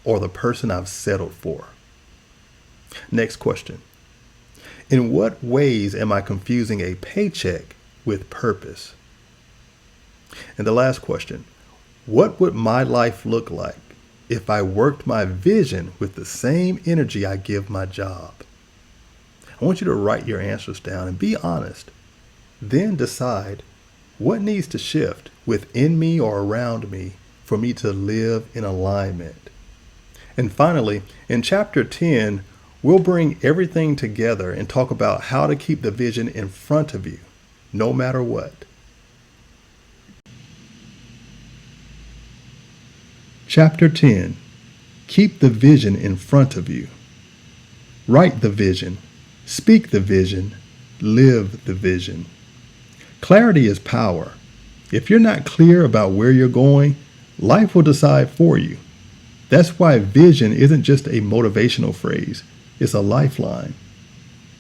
or the person I've settled for? Next question: in what ways am I confusing a paycheck with purpose? And the last question: what would my life look like if I worked my vision with the same energy I give my job? I want you to write your answers down and be honest. Then decide what needs to shift within me or around me for me to live in alignment. And finally, in chapter 10, we'll bring everything together and talk about how to keep the vision in front of you, no matter what. Chapter 10. Keep the vision in front of you. Write the vision, speak the vision, live the vision. Clarity is power. If you're not clear about where you're going, life will decide for you. That's why vision isn't just a motivational phrase, it's a lifeline.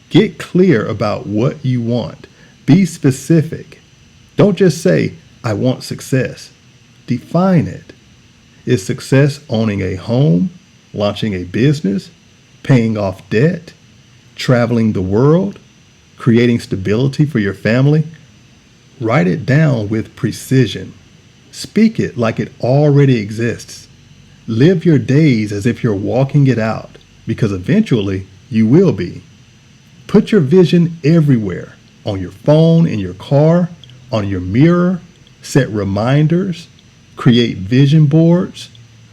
Get clear about what you want. Be specific. Don't just say, I want success. Define it. Is success owning a home, launching a business, paying off debt, traveling the world, creating stability for your family? Write it down with precision. Speak it like it already exists. Live your days as if you're walking it out, because eventually you will be. Put your vision everywhere, on your phone, in your car, on your mirror. Set reminders. Create vision boards.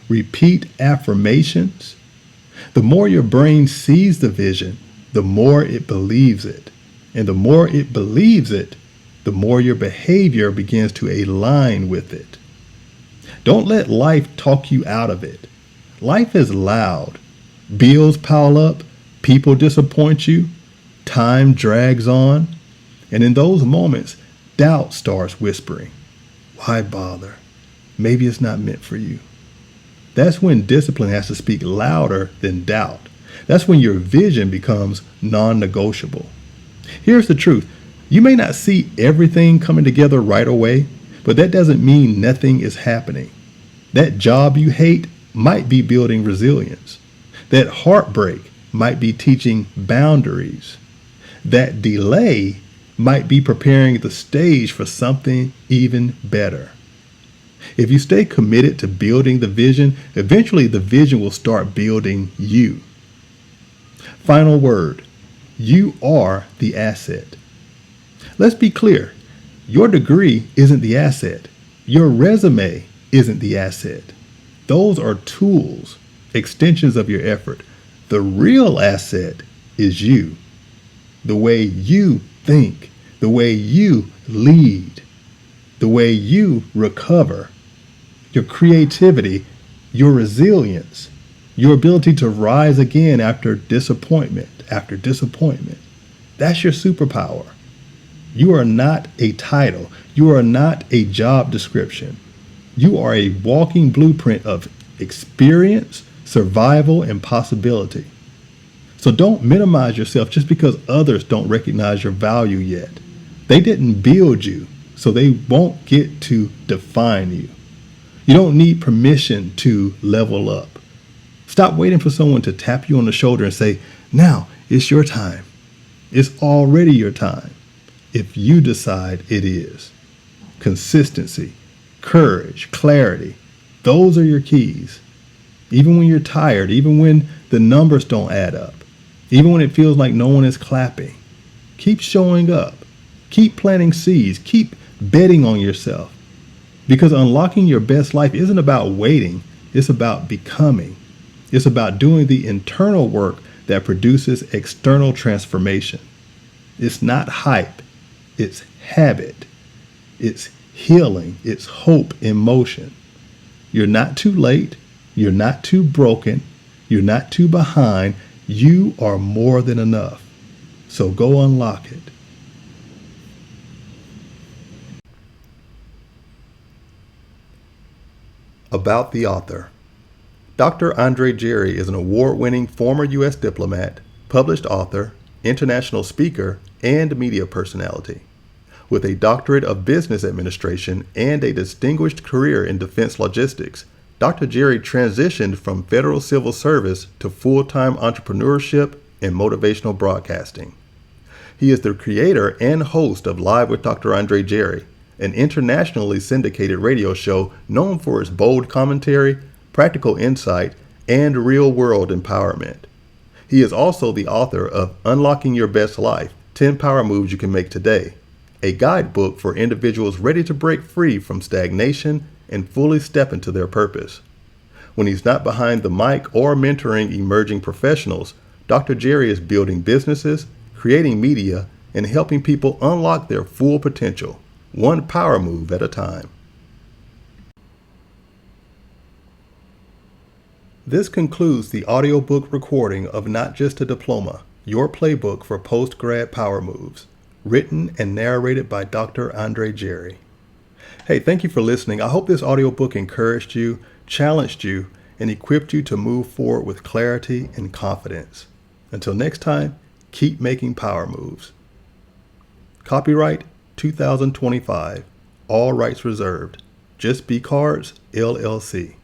Repeat affirmations. The more your brain sees the vision, the more it believes it. And the more it believes it, the more your behavior begins to align with it. Don't let life talk you out of it. Life is loud. Bills pile up, people disappoint you, time drags on, and in those moments, doubt starts whispering. Why bother? Maybe it's not meant for you. That's when discipline has to speak louder than doubt. That's when your vision becomes non-negotiable. Here's the truth. You may not see everything coming together right away, but that doesn't mean nothing is happening. That job you hate might be building resilience. That heartbreak might be teaching boundaries. That delay might be preparing the stage for something even better. If you stay committed to building the vision, eventually the vision will start building you. Final word: you are the asset. Let's be clear. Your degree isn't the asset. Your resume isn't the asset. Those are tools, extensions of your effort. The real asset is you. The way you think, the way you lead, the way you recover, your creativity, your resilience, your ability to rise again after disappointment after disappointment. That's your superpower. You are not a title. You are not a job description. You are a walking blueprint of experience, survival, and possibility. So don't minimize yourself just because others don't recognize your value yet. They didn't build you, so they won't get to define you. You don't need permission to level up. Stop waiting for someone to tap you on the shoulder and say, now it's your time. It's already your time. If you decide it is. Consistency, courage, clarity, those are your keys. Even when you're tired, even when the numbers don't add up, even when it feels like no one is clapping, keep showing up. Keep planting seeds. Keep betting on yourself. Because unlocking your best life isn't about waiting. It's about becoming. It's about doing the internal work that produces external transformation. It's not hype. It's habit. It's healing. It's hope in motion. You're not too late. You're not too broken. You're not too behind. You are more than enough. So go unlock it. About the author. Dr. Andre Jerry is an award-winning former U.S. diplomat, published author, international speaker, and media personality. With a doctorate of business administration and a distinguished career in defense logistics, Dr. Jerry transitioned from federal civil service to full-time entrepreneurship and motivational broadcasting. He is the creator and host of Live with Dr. Andre Jerry, an internationally syndicated radio show known for its bold commentary, practical insight, and real-world empowerment. He is also the author of Unlocking Your Best Life, 10 Power Moves You Can Make Today, a guidebook for individuals ready to break free from stagnation and fully step into their purpose. When he's not behind the mic or mentoring emerging professionals, Dr. Jerry is building businesses, creating media, and helping people unlock their full potential, one power move at a time. This concludes the audiobook recording of Not Just a Diploma, your playbook for Post-Grad Power Moves, written and narrated by Dr. Andre Jerry. Hey, thank you for listening. I hope this audiobook encouraged you, challenged you, and equipped you to move forward with clarity and confidence. Until next time, keep making power moves. Copyright 2025. All rights reserved. Just Be Cards, LLC.